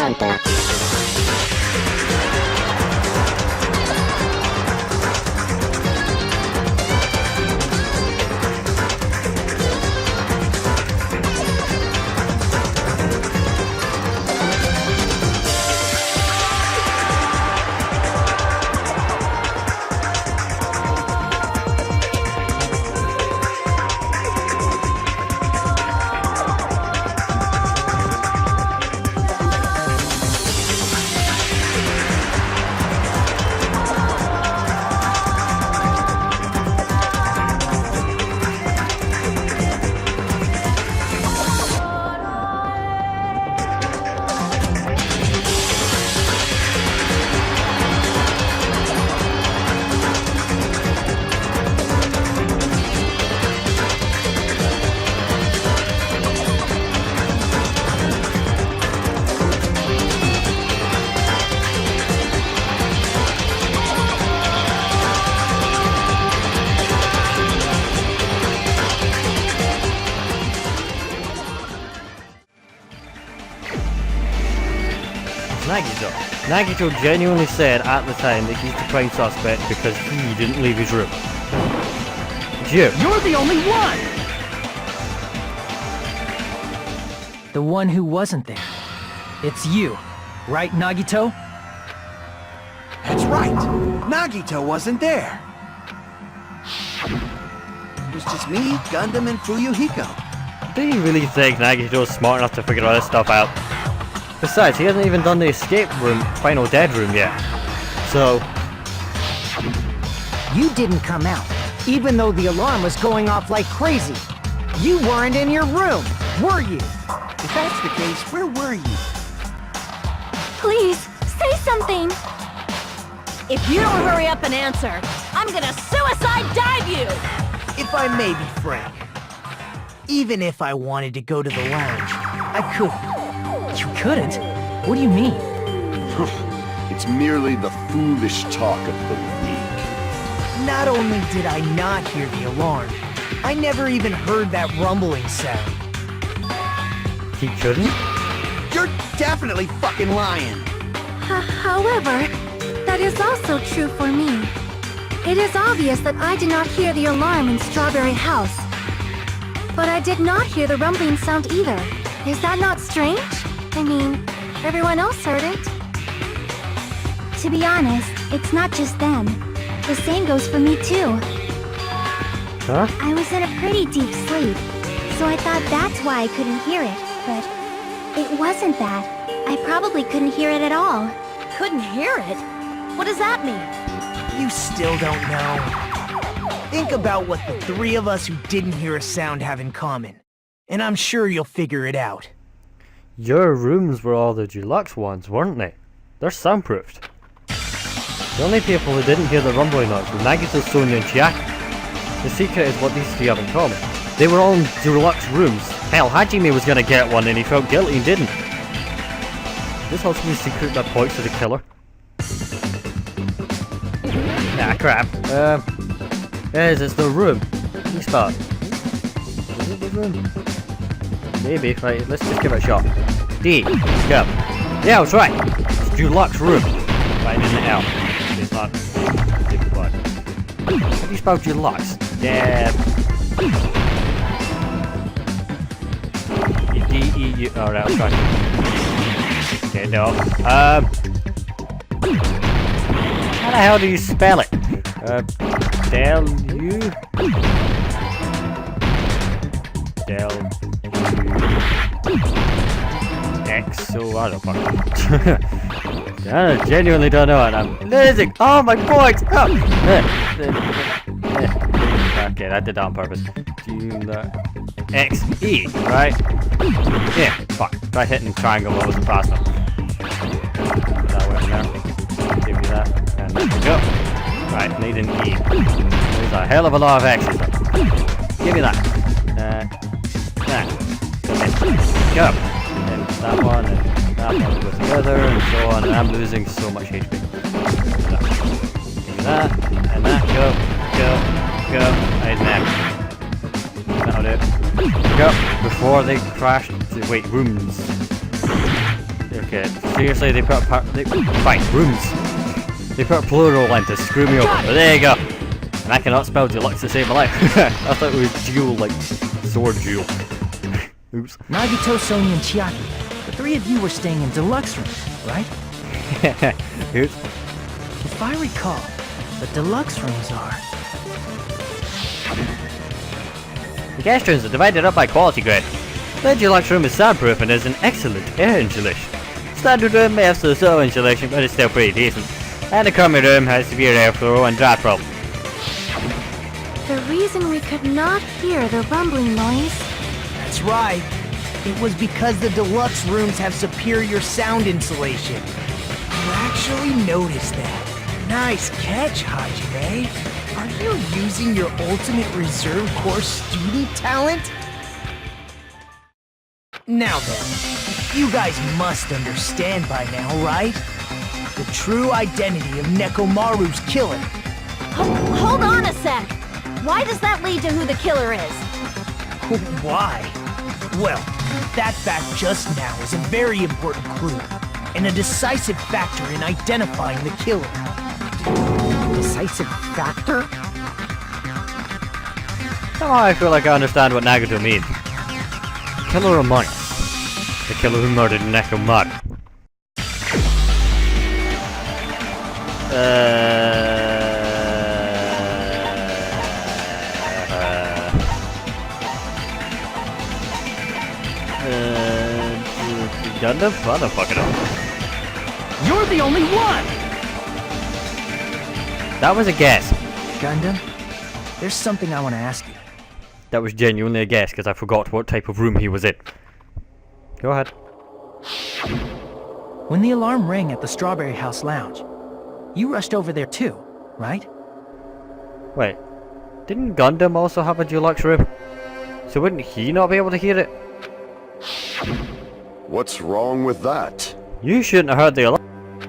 DanganRonpa. Nagito genuinely said at the time that he's the prime suspect because he didn't leave his room. You. You're the only one! The one who wasn't there. It's you, right, Nagito? That's right! Nagito wasn't there! It was just me, Gundam, and Fuyuhiko. Do you really think Nagito's smart enough to figure all this stuff out? Besides, he hasn't even done the escape room, final dead room yet. So... You didn't come out, even though the alarm was going off like crazy. You weren't in your room, were you? If that's the case, where were you? Please, say something! If you don't hurry up and answer, I'm gonna suicide dive you! If I may be frank, even if I wanted to go to the lounge, I couldn't. You couldn't? What do you mean? It's merely the foolish talk of the weak. Not only did I not hear the alarm, I never even heard that rumbling sound. he couldn't? You're definitely fucking lying! However, that is also true for me. It is obvious that I did not hear the alarm in Strawberry House. But I did not hear the rumbling sound either. Is that not strange? I mean, everyone else heard it. To be honest, it's not just them. The same goes for me too. Huh? I was in a pretty deep sleep, so I thought that's why I couldn't hear it, but it wasn't that. I probably couldn't hear it at all. Couldn't hear it? What does that mean? You still don't know. Think about what the three of us who didn't hear a sound have in common, and I'm sure you'll figure it out. Your rooms were all the deluxe ones, weren't they? They're soundproofed. The only people who didn't hear the rumbling noise were Nagito, Sonia, and Chiaki. The secret is what these three have in common. They were all in deluxe rooms. Hell, Hajime was gonna get one and he felt guilty and didn't. Is this also the secret that points to the killer? Ah, crap. It's the room. You start. Is it the room? Maybe. Right, let's just give it a shot. D. Go. Yeah, I was right. It's deluxe room. Right in the L. It's not. How do you spell deluxe? Yeah. D-E-U. Oh, that was right. Okay, no. How the hell do you spell it? Del-U? Del... X, so I don't fucking I genuinely don't know, and I'm losing all my points! Oh. Okay, that did that on purpose. X, E, right? Yeah, fuck. Try hitting triangle while I wasn't fast enough. That way in there. Give you that, and there we go. Right, need an E. There's a hell of a lot of X's though. Give me that. That. Go. And that one, and that one goes together, and so on, and I'm losing so much HP. Give me that, and that. Go. And then. That'll do it. Go. Before they crash. Wait, rooms. Okay, seriously, they put fine, rooms. They put plural in to screw me over, but there you go. And I cannot spell deluxe to save my life. I thought it was duel, like sword duel. Oops. Nagito, Sonia, and Chiaki. The three of you were staying in deluxe rooms, right? Oops. If I recall, the deluxe rooms are... The guest rooms are divided up by quality grade. The deluxe room is soundproof and has an excellent air insulation. Standard room may have so-so insulation, but it's still pretty decent. And the common room has severe airflow and draft problems. The reason we could not hear the rumbling noise... That's right. It was because the deluxe rooms have superior sound insulation. You actually noticed that. Nice catch, Hajime. Are you using your ultimate reserve corps student talent? Now then, you guys must understand by now, right? The true identity of Nekomaru's killer. Hold on a sec! Why does that lead to who the killer is? Why? Well, that fact just now is a very important clue, and a decisive factor in identifying the killer. Decisive factor? Somehow I feel like I understand what Nagito means. Killer among us. The killer who murdered Nekomaru. Gundam? I don't fucking know. You're the only one! That was a guess. Gundam, there's something I want to ask you. That was genuinely a guess because I forgot what type of room he was in. Go ahead. When the alarm rang at the Strawberry House Lounge, you rushed over there too, right? Wait, didn't Gundam also have a deluxe room? So wouldn't he not be able to hear it? What's wrong with that? You shouldn't have heard the alarm.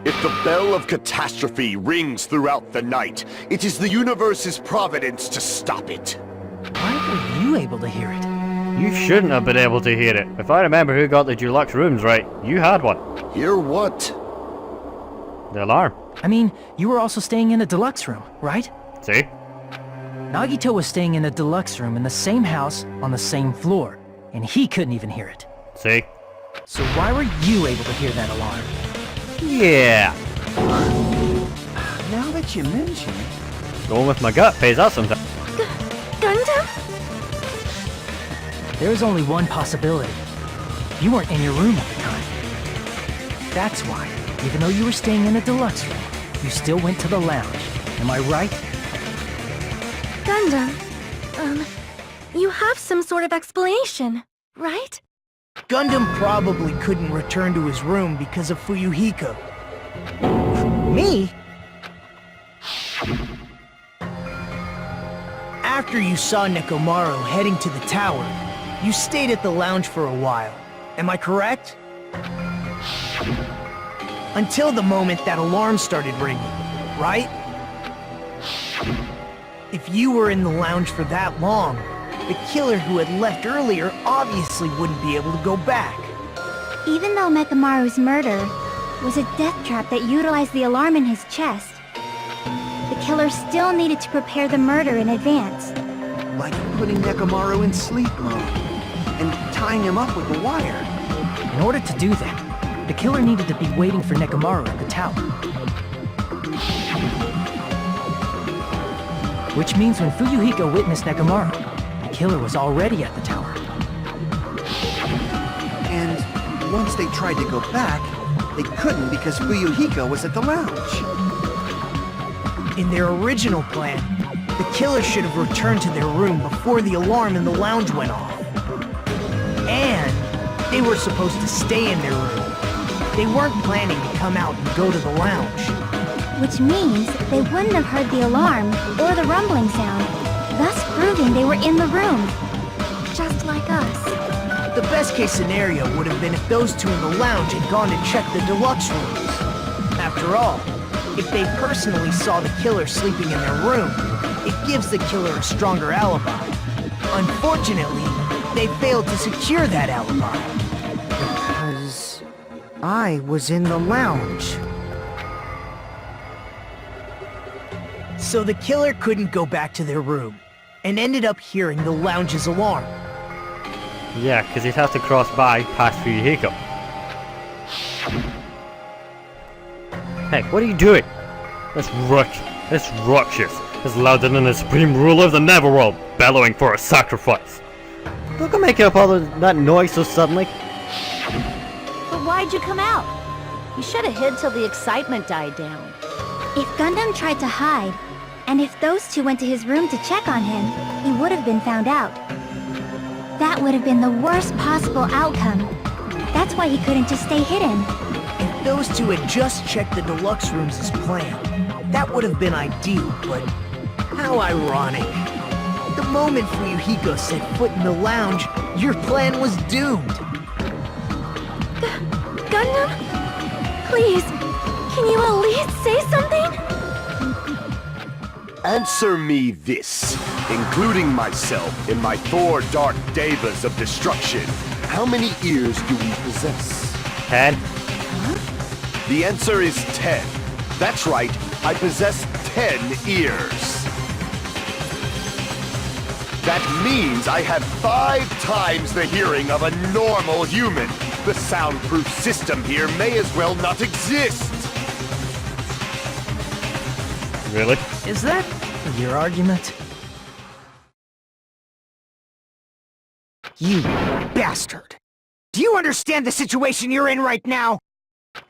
If the bell of catastrophe rings throughout the night, it is the universe's providence to stop it. Why were you able to hear it? You shouldn't have been able to hear it. If I remember who got the deluxe rooms right, you had one. Hear what? The alarm. I mean, you were also staying in a deluxe room, right? See? Nagito was staying in a deluxe room in the same house on the same floor, and he couldn't even hear it. See? So why were you able to hear that alarm? Yeah. Now that you mention it... Going with my gut pays out sometimes. Gundam? There is only one possibility. You weren't in your room at the time. That's why, even though you were staying in a deluxe room, you still went to the lounge. Am I right? Gundam, you have some sort of explanation, right? Gundam probably couldn't return to his room because of Fuyuhiko. Me? After you saw Nekomaru heading to the tower, you stayed at the lounge for a while. Am I correct? Until the moment that alarm started ringing, right? If you were in the lounge for that long, the killer who had left earlier obviously wouldn't be able to go back. Even though Nekomaru's murder was a death trap that utilized the alarm in his chest, the killer still needed to prepare the murder in advance. Like putting Nekomaru in sleep mode and tying him up with a wire. In order to do that, the killer needed to be waiting for Nekomaru at the tower. Which means when Fuyuhiko witnessed Nekomaru, the killer was already at the tower. And once they tried to go back, they couldn't because Fuyuhiko was at the lounge. In their original plan, the killer should have returned to their room before the alarm in the lounge went off. And they were supposed to stay in their room. They weren't planning to come out and go to the lounge. Which means they wouldn't have heard the alarm or the rumbling sound, thus proving they were in the room. Just like us. The best case scenario would have been if those two in the lounge had gone to check the deluxe rooms. After all, if they personally saw the killer sleeping in their room, it gives the killer a stronger alibi. Unfortunately, they failed to secure that alibi. Because I was in the lounge. So the killer couldn't go back to their room, and ended up hearing the lounge's alarm. Yeah, because he'd have to cross by past Fuyuhiko. Hey, what are you doing? That's Rakshas is louder than the supreme ruler of the Neverworld, bellowing for a sacrifice. Look at making up all that noise so suddenly. But why'd you come out? You should have hid till the excitement died down. If Gundam tried to hide, and if those two went to his room to check on him, he would have been found out. That would have been the worst possible outcome. That's why he couldn't just stay hidden. If those two had just checked the deluxe rooms as planned, that would have been ideal, but how ironic. The moment Fuyuhiko set foot in the lounge, your plan was doomed. Gundam? Please, can you at least say something? Answer me this. Including myself in my 4 dark devas of destruction, how many ears do we possess? 10. The answer is 10. That's right, I possess 10 ears. That means I have 5 times the hearing of a normal human. The soundproof system here may as well not exist. Really? Is that your argument? You bastard! Do you understand the situation you're in right now?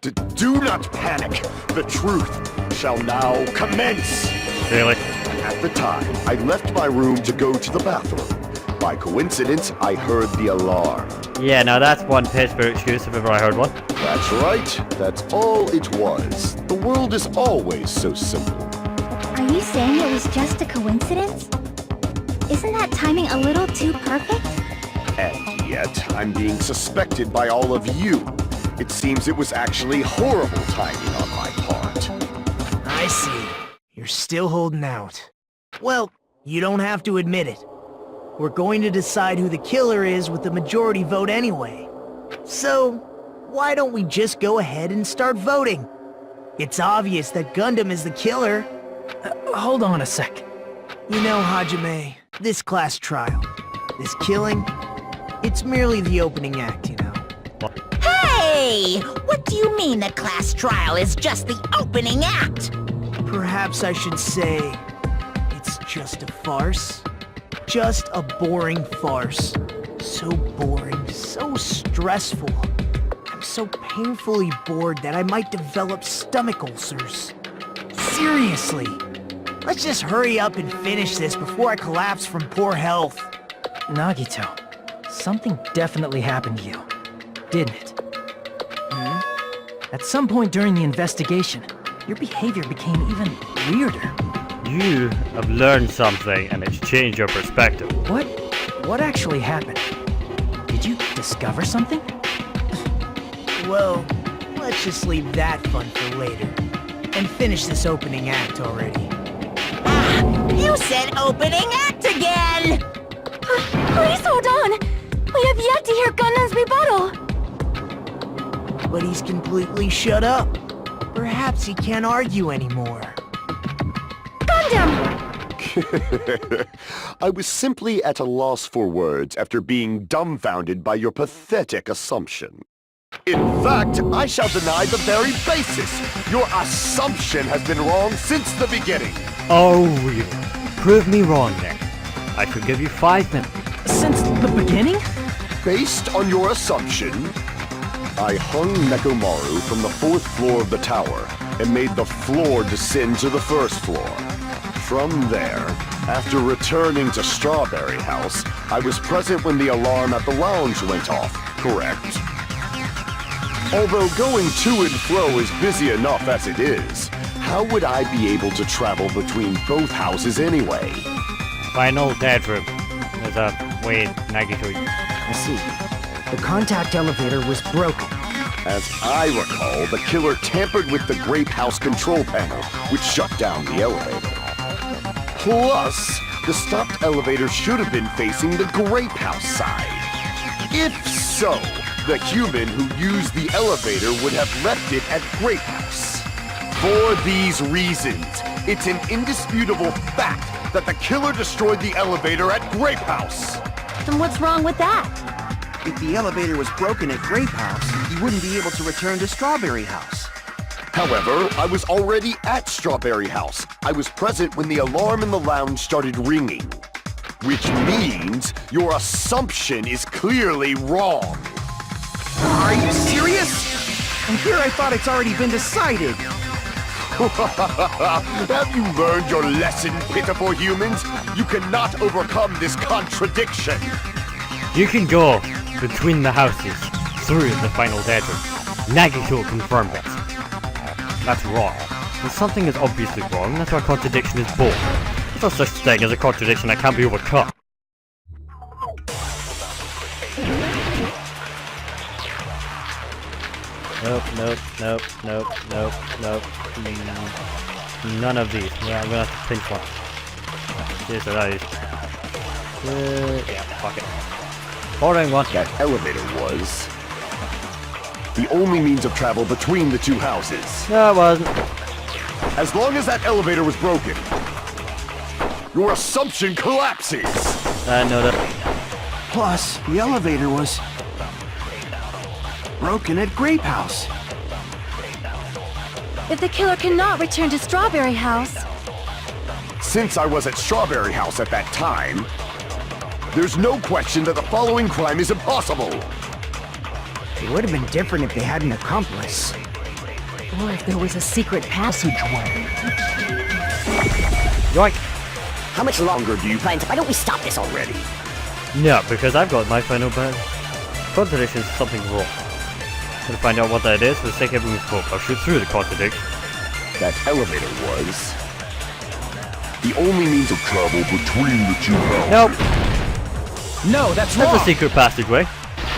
Do not panic. The truth shall now commence. Really? At the time, I left my room to go to the bathroom. By coincidence, I heard the alarm. Yeah, now that's one pitch for excuse if ever I heard one. That's right. That's all it was. The world is always so simple. Are you saying it was just a coincidence? Isn't that timing a little too perfect? And yet, I'm being suspected by all of you. It seems it was actually horrible timing on my part. I see. You're still holding out. Well, you don't have to admit it. We're going to decide who the killer is with the majority vote anyway. So, why don't we just go ahead and start voting? It's obvious that Gundam is the killer. Hold on a sec. You know, Hajime, this class trial, this killing, it's merely the opening act, you know. Hey! What do you mean the class trial is just the opening act? Perhaps I should say, it's just a farce. Just a boring farce. So boring, so stressful. I'm so painfully bored that I might develop stomach ulcers. Seriously. Let's just hurry up and finish this before I collapse from poor health. Nagito, something definitely happened to you, didn't it? At some point during the investigation, your behavior became even weirder. You have learned something and it's changed your perspective. What actually happened? Did you discover something? Well, let's just leave that fun for later. And finish this opening act already. Ah! You said opening act again! Please hold on! We have yet to hear Gundam's rebuttal! But he's completely shut up. Perhaps he can't argue anymore. Gundam! I was simply at a loss for words after being dumbfounded by your pathetic assumption. In fact, I shall deny the very basis. Your assumption has been wrong since the beginning. Oh, really? Prove me wrong then. I could give you 5 minutes. Since the beginning? Based on your assumption, I hung Nekomaru from the 4th floor of the tower and made the floor descend to the 1st floor. From there, after returning to Strawberry House, I was present when the alarm at the lounge went off, correct? Although going to and fro is busy enough as it is, how would I be able to travel between both houses anyway? Final dead room. There's a way Nagito. I see. The contact elevator was broken. As I recall, the killer tampered with the Grape House control panel, which shut down the elevator. Plus, the stopped elevator should have been facing the Grape House side. If so, The human who used the elevator would have left it at Grape House. For these reasons, it's an indisputable fact that the killer destroyed the elevator at Grape House. Then what's wrong with that? If the elevator was broken at Grape House, he wouldn't be able to return to Strawberry House. However, I was already at Strawberry House. I was present when the alarm in the lounge started ringing. Which means your assumption is clearly wrong. Are you serious? And here I thought it's already been decided. Have you learned your lesson, pitiful humans? You cannot overcome this contradiction. You can go between the houses through the final dead room. Nagito confirmed it. That's wrong. When something is obviously wrong, that's why contradiction is born. There's no such thing as a contradiction that can't be overcome. Nope, nope, nope, nope, nope, nope. None of these. Yeah, I'm gonna have to pinch one. These are those. Yeah, fuck it. Boring one. That elevator was the only means of travel between the two houses. No, it wasn't. As long as that elevator was broken, your assumption collapses. I know that. Plus, the elevator was broken at Grape House. If the killer cannot return to Strawberry House, Since I was at Strawberry House at that time, there's no question that the following crime is impossible. It would have been different if they had an accomplice. or if there was a secret passageway. Yoink! How much longer do you plan to... Why don't we stop this already? No, because I've got my final plan. Contradiction is something wrong. To find out what that is, for the sake of everyone's hope, I'll shoot through the contradiction. That elevator was the only means of travel between the two houses. Nope. No, that's wrong. That's a secret passageway.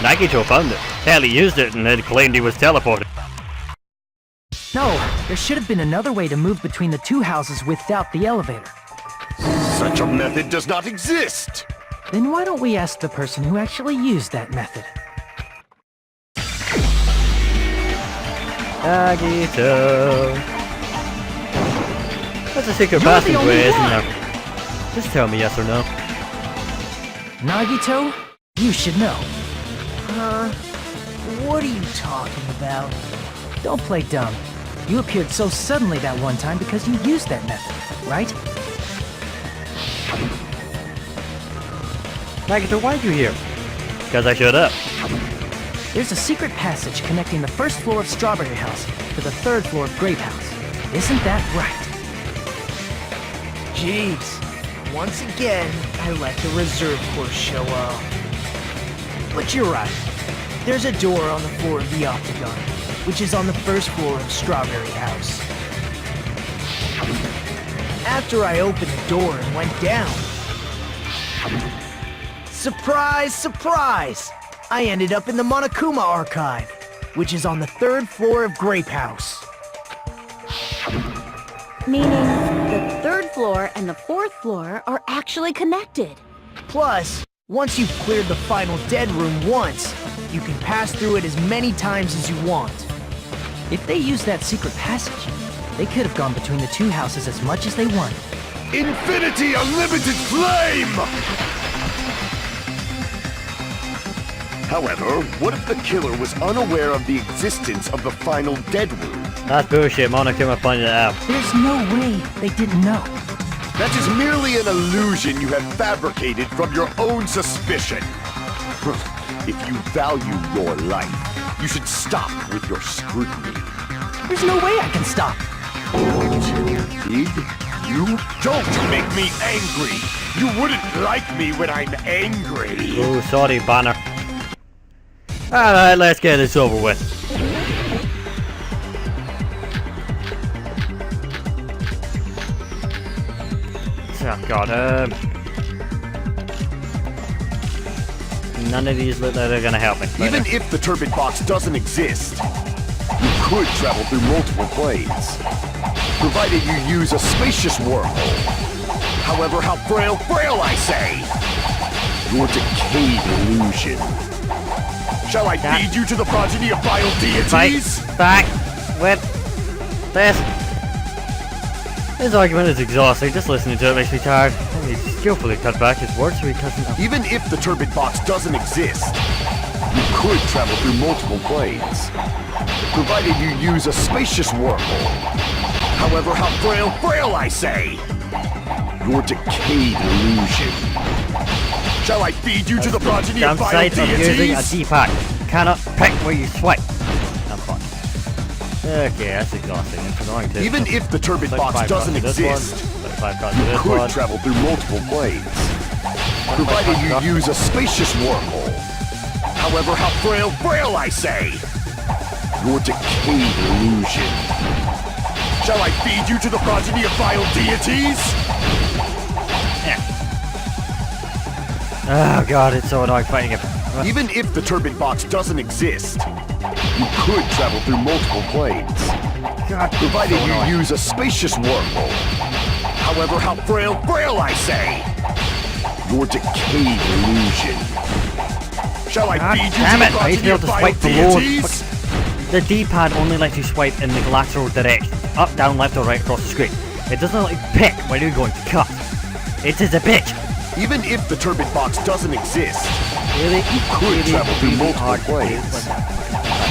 Nagito found it. Hell, he used it and then claimed he was teleported. No, there should have been another way to move between the two houses without the elevator. Such a method does not exist! Then why don't we ask the person who actually used that method? Nagito. That's a secret You're the only passageway, isn't one. there? Just tell me yes or no. Nagito, you should know. What are you talking about? Don't play dumb. You appeared so suddenly that one time because you used that method, right? Nagito, why'd you here? Because I showed up. There's a secret passage connecting the first floor of Strawberry House to the third floor of Grape House. Isn't that right? Jeez. Once again, I let the reserve force show up. But you're right. There's a door on the floor of the Octagon, which is on the first floor of Strawberry House. After I opened the door and went down, surprise, surprise! I ended up in the Monokuma Archive, which is on the third floor of Grape House. Meaning, the third floor and the fourth floor are actually connected. Plus, once you've cleared the final dead room once, you can pass through it as many times as you want. If they used that secret passage, they could have gone between the two houses as much as they wanted. Infinity Unlimited Flame! However, what if the killer was unaware of the existence of the final dead room? That's bullshit, Monokuma pointed it out. There's no way they didn't know. That is merely an illusion you have fabricated from your own suspicion. If you value your life, you should stop with your scrutiny. There's no way I can stop. Big, you don't make me angry. You wouldn't like me when I'm angry. Oh, sorry, Banner. Alright, let's get this over with. Oh god, none of these look like they're gonna help me. Even if the turbid box doesn't exist, you could travel through multiple planes, provided you use a spacious wormhole. However, how frail I say! Your decayed illusion Shall I feed you to the progeny of vile deities? Fight back with this. His argument is exhausting. Just listening to it makes me tired. And he skillfully cut back his words so he doesn't. Even if the turbid box doesn't exist, you could travel through multiple planes, provided you use a spacious wormhole. However, how frail I say! Your decayed illusion. Shall I feed you to the progeny of vile Downside of using a deities? D-pad. Cannot pick where you swipe. I'm fucked. Okay, that's exhausting. It's annoying too. Even if the turbid box doesn't exist, you could travel through multiple planes, provided you use a spacious wormhole. However, how frail I say! Your decayed illusion. Shall I feed you to the progeny of vile deities? Oh god, it's so annoying fighting him. Even if the turbid box doesn't exist, you could travel through multiple planes, provided you use a spacious wormhole. However, how frail I say! Your decayed illusion. Shall I feed you to the progeny of vile deities? The D-pad only lets you swipe in the lateral direction. Up, down, left or right across the screen. It doesn't let you pick when you're going to cut. It is a bitch. Even if the turbid box doesn't exist, Really? you could travel through multiple planes,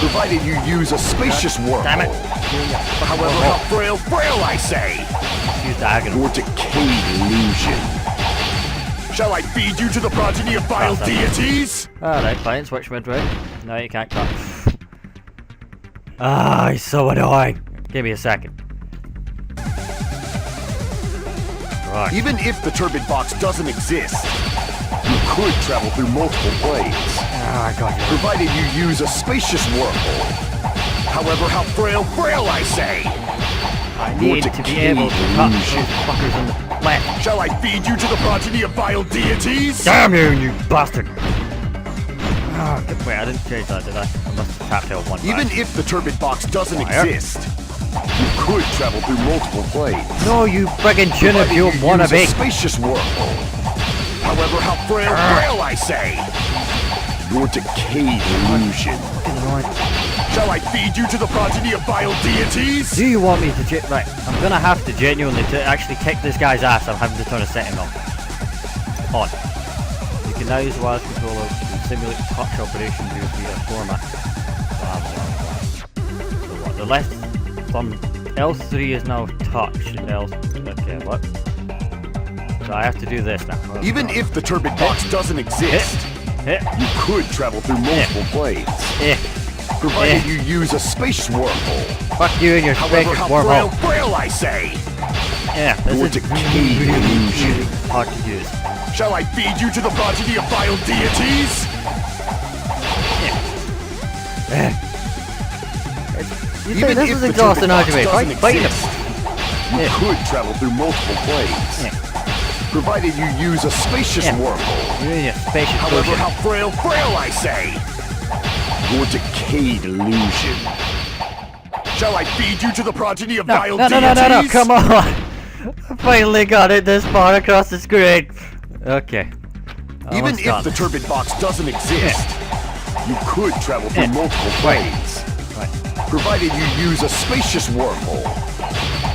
provided you use a spacious wormhole. Damn it. However, how frail I say! Use diagonal. Your decayed illusion. Shall I feed you to the progeny of vile deities? Alright, fine, switch midway. No, you can't cut. Ah, he's so annoying. Give me a second. Right. Even if the turbid box doesn't exist, you could travel through multiple planes, Ah, God, yeah. provided you use a spacious wormhole. However, how frail I say! I need to be able to cut those illusion. fuckers in the left. Shall I feed you to the progeny of vile deities? Damn you bastard! Ah, wait, I didn't change that, did I? I must have tapped L1 back. Even if the turbid box doesn't Fire. exist, you could travel through multiple planes, No, you friggin' shouldn't provided you use wannabe! a spacious wormhole. However, how frail I say! Your decayed illusion. Shall I feed you to the progeny of vile deities? Do you want me to right, I'm gonna have to genuinely to actually kick this guy's ass. I'm having to turn a setting on. You can now use the wireless controller to simulate touch operation used via format. Blah, blah, blah. So what, the left thumb L3 is now touch. Okay, what? So I have to do this now. Even if the turbid box doesn't exist, Hit. you could travel through multiple planes, provided you use a spacious wormhole. Fuck you and your However, spacious how wormhole. frail I say! Yeah, Your this is decayed really illusion. hard to use. Shall I feed you to the progeny of vile deities? You think this is exhausting argument, right? Fighting him. You could travel through multiple planes, provided you use a spacious wormhole. You're in your spacious However, bullshit. how frail I say! Your decayed illusion. Shall I feed you to the progeny of vile deities? No, come on! I finally got it this far across the screen. Okay. Even if the turbid box doesn't exist, you could travel through multiple planes, provided you use a spacious wormhole.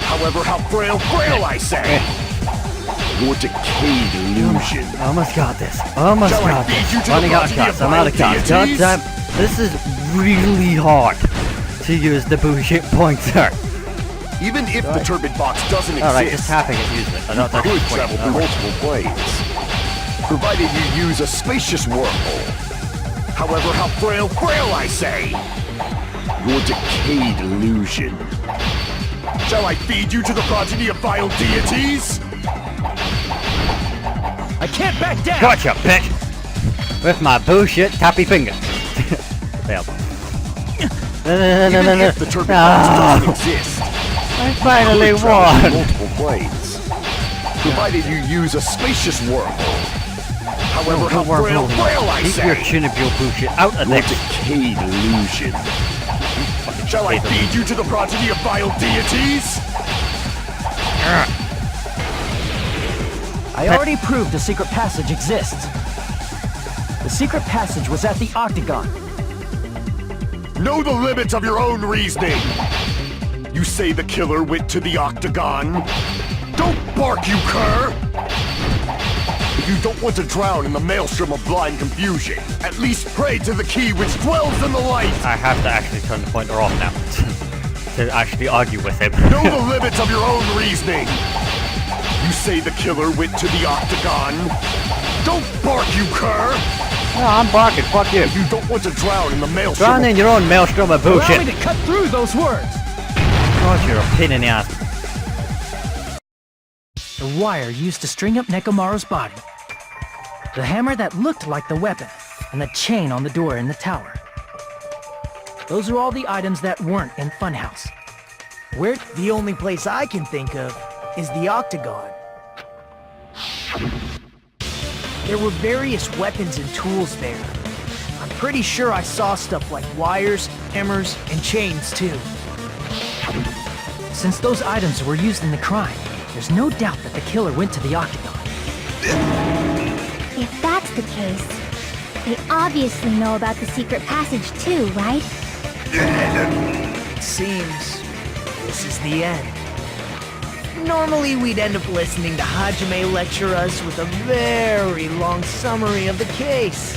However, how frail I say! Your decayed illusion. I almost got this. Almost Shall I got feed you this. to Running the out of progeny cuts. of I'm out of vile cuts. God deities? damn. This is really hard to use the bullshit pointer. Even if the turbid box doesn't Alright, just exist, tapping it, use it. I you don't could travel through multiple planes, provided you use a spacious wormhole. However, how frail I say! Your decayed illusion. Shall I feed you to the progeny of vile deities? I can't back down! Gotcha, bitch! With my bullshit tappy finger. Failed. Even if the turbid box doesn't exist, I finally you could travel won! through multiple planes, provided you use a spacious wormhole. However, how frail I Keep your say! chinabule bullshit out of Your this. decayed illusion. Shall I feed you to the progeny of vile deities? I already proved a secret passage exists. The secret passage was at the Octagon. Know the limits of your own reasoning! You say the killer went to the Octagon? Don't bark, you cur! If you don't want to drown in the maelstrom of blind confusion, at least pray to the key which dwells in the light! I have to actually turn the pointer off now. To actually argue with him. Know the limits of your own reasoning! You say the killer went to the Octagon? Don't bark, you cur! No, I'm barking, fuck you. If you don't want to drown in the maelstrom Drown in your own maelstrom of bullshit. Allow me to cut through those words. God, you're a pain in the ass. The wire used to string up Nekomaru's body. The hammer that looked like the weapon. And the chain on the door in the tower. Those are all the items that weren't in Funhouse. Where the only place I can think of is the Octagon. There were various weapons and tools there. I'm pretty sure I saw stuff like wires, hammers, and chains too. Since those items were used in the crime, there's no doubt that the killer went to the Octagon. If that's the case, they obviously know about the secret passage too, right? It seems this is the end. Normally we'd end up listening to Hajime lecture us with a very long summary of the case.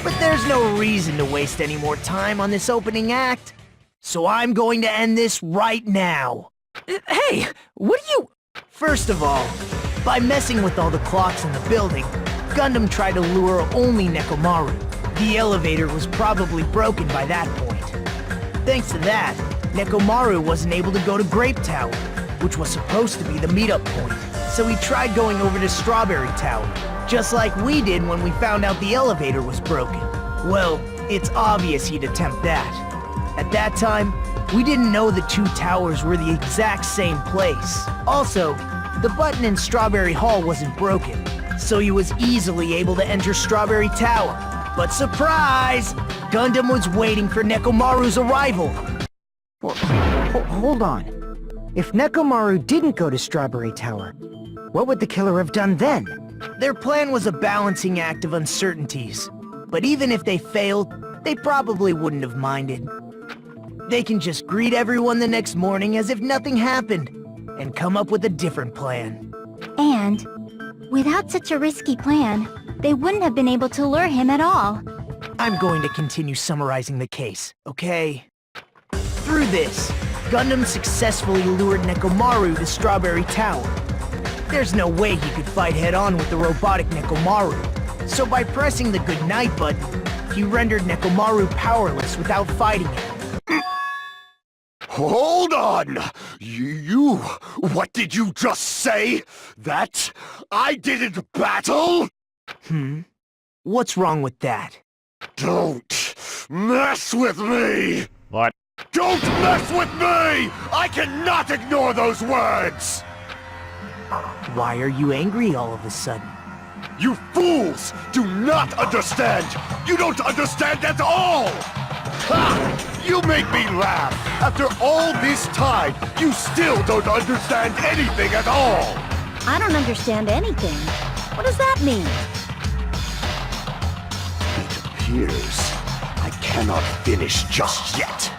But there's no reason to waste any more time on this opening act. So I'm going to end this right now. Hey, what are you... First of all, by messing with all the clocks in the building, Gundam tried to lure only Nekomaru. The elevator was probably broken by that point. Thanks to that, Nekomaru wasn't able to go to Grape Tower, which was supposed to be the meetup point. So he tried going over to Strawberry Tower, just like we did when we found out the elevator was broken. Well, it's obvious he'd attempt that. At that time, we didn't know the two towers were the exact same place. Also, the button in Strawberry Hall wasn't broken, so he was easily able to enter Strawberry Tower. But surprise! Gundam was waiting for Nekomaru's arrival. Hold on. If Nekomaru didn't go to Strawberry Tower, what would the killer have done then? Their plan was a balancing act of uncertainties. But even if they failed, they probably wouldn't have minded. They can just greet everyone the next morning as if nothing happened, and come up with a different plan. And, without such a risky plan, they wouldn't have been able to lure him at all. I'm going to continue summarizing the case, okay? Through this, Gundam successfully lured Nekomaru to Strawberry Tower. There's no way he could fight head-on with the robotic Nekomaru, so by pressing the goodnight button, he rendered Nekomaru powerless without fighting him. Hold on! What did you just say? That I didn't battle? What's wrong with that? Don't mess with me! What? Don't mess with me! I cannot ignore those words! Why are you angry all of a sudden? You fools do not understand! You don't understand at all! Ha! You make me laugh! After all this time, you still don't understand anything at all! I don't understand anything. What does that mean? It appears I cannot finish just yet.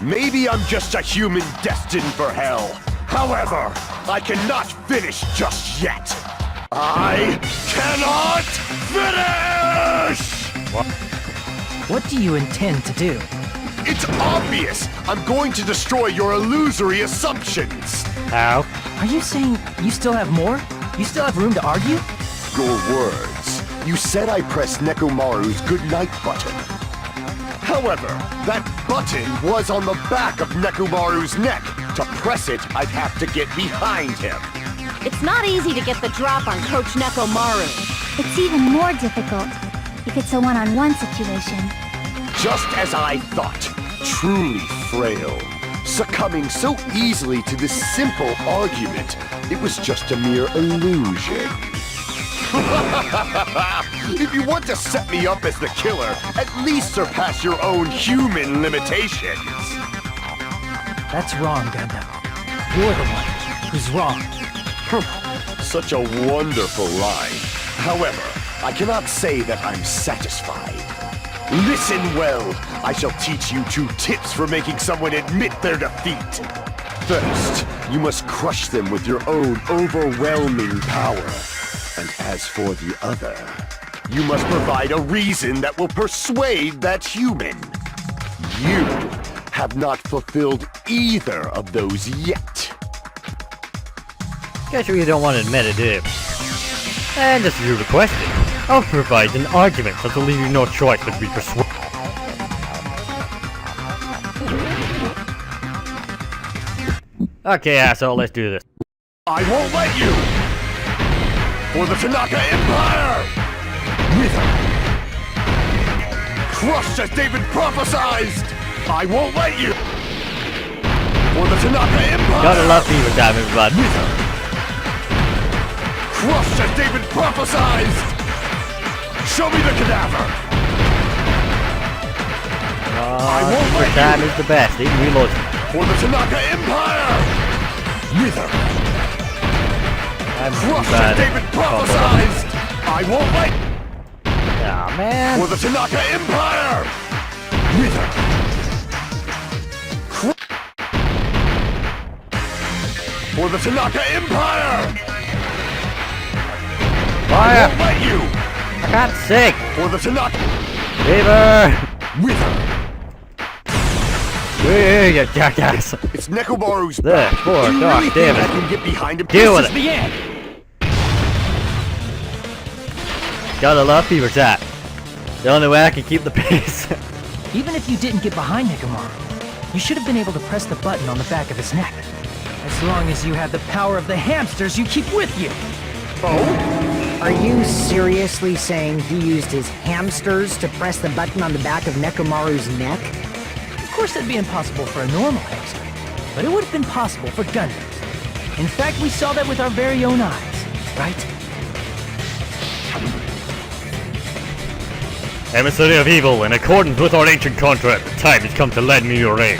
Maybe I'm just a human destined for hell. However, I cannot finish just yet. I cannot finish! What do you intend to do? It's obvious! I'm going to destroy your illusory assumptions! How? Are you saying you still have more? You still have room to argue? Your words. You said I pressed Nekomaru's goodnight button. However, that button was on the back of Nekomaru's neck. To press it, I'd have to get behind him. It's not easy to get the drop on Coach Nekomaru. It's even more difficult if it's a one-on-one situation. Just as I thought. Truly frail. Succumbing so easily to this simple argument. It was just a mere illusion. If you want to set me up as the killer, at least surpass your own human limitations. That's wrong, Gundam. You're the one who's wrong. Such a wonderful line. However, I cannot say that I'm satisfied. Listen well. I shall teach you 2 tips for making someone admit their defeat. First, you must crush them with your own overwhelming power. And as for the other, you must provide a reason that will persuade that human. You have not fulfilled either of those yet. Guess you really don't want to admit it, do you? And as you requested, I'll provide an argument that will leave you no choice but to be persuaded. Okay, asshole, let's do this. I won't let you! For the Tanaka Empire! Wither! Crushed as David prophesied! I won't let you! For the Tanaka Empire! Gotta love fever time, everybody. Wither! Crushed as David prophesied! Show me the cadaver! I won't let time you! is the best, even reload. For the Tanaka Empire! Wither! I'm Crushed bad. as David prophesied! I won't let... Aw, man. For the Tanaka Empire! Wither! For the Tanaka Empire! Fire! I won't let you! I can't sing! For the Tanaka... Fever! Wither! Yeah, you jackass! It's Nekomaru's There, back. poor Do you dog, really damn think it. I can get behind him? Deal This with is it. the end! Gotta love fever tap. The only way I can keep the pace. Even if you didn't get behind Nekomaru, you should have been able to press the button on the back of his neck. As long as you have the power of the hamsters you keep with you. Oh? Are you seriously saying he used his hamsters to press the button on the back of Nekomaru's neck? Of course that'd be impossible for a normal hamster, but it would have been possible for Gundams. In fact, we saw that with our very own eyes, right? Emissary of evil, in accordance with our ancient contract, the time has come to lend me your aid.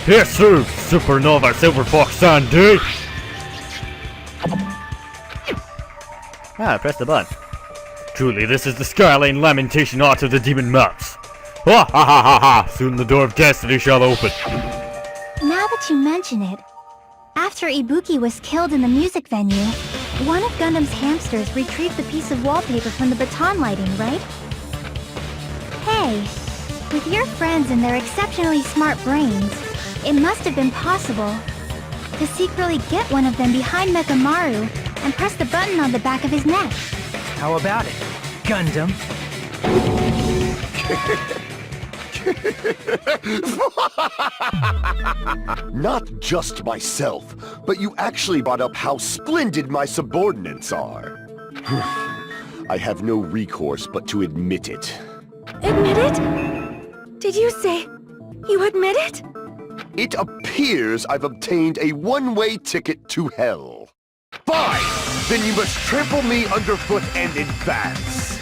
Here serves Supernova Silver Fox Sandy! Ah, press the button. Truly, this is the Skyline Lamentation art of the Demon Mouse. Ha ha ha ha ha! Soon the door of destiny shall open. Now that you mention it, after Ibuki was killed in the music venue, one of Gundam's hamsters retrieved the piece of wallpaper from the baton lighting, right? Hey, with your friends and their exceptionally smart brains, it must have been possible to secretly get one of them behind Nekomaru and press the button on the back of his neck. How about it, Gundam? Not just myself, but you actually brought up how splendid my subordinates are. I have no recourse but to admit it. Admit it? Did you say you admit it? It appears I've obtained a one-way ticket to hell. Fine! Then you must trample me underfoot and advance.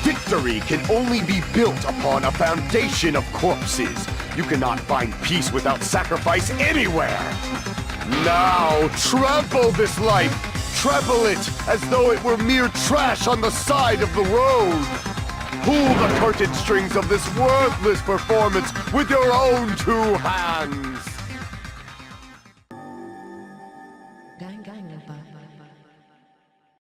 Victory can only be built upon a foundation of corpses. You cannot find peace without sacrifice anywhere. Now, trample this life. Trample it as though it were mere trash on the side of the road. Pull the curtain strings of this worthless performance with your own 2 hands. DanganRonpa.